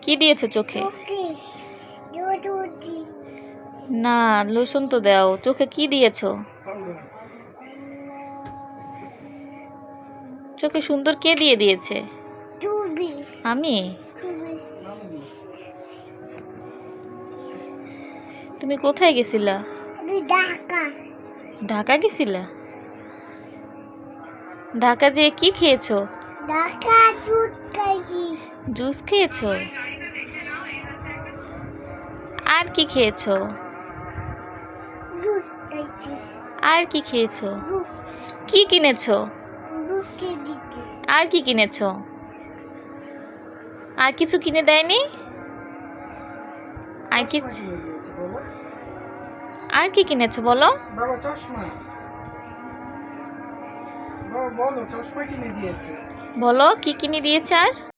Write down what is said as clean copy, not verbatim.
কি দিয়েছে চোখে? না, লোশন তো দাও। চোখে কি দিয়েছো? চোখে সুন্দর কে দিয়ে দিয়েছে? আমি? তুমি কোথায় গেছিলা? ঢাকা গেছিলা? ঢাকা যেয়ে কি খেয়েছো? জুস খেয়েছো? আর কি খেয়েছো? আর কি খেয়েছো? কি কিনেছো? আর কি কিনেছো? আর কিছু কিনে দেয়নি? আর কি আর কি কিনেছো বলো? বাবা চশমা। বাবা বলো চশমা কিনে দিয়েছে। বলো কি কিনে দিয়েছে আর?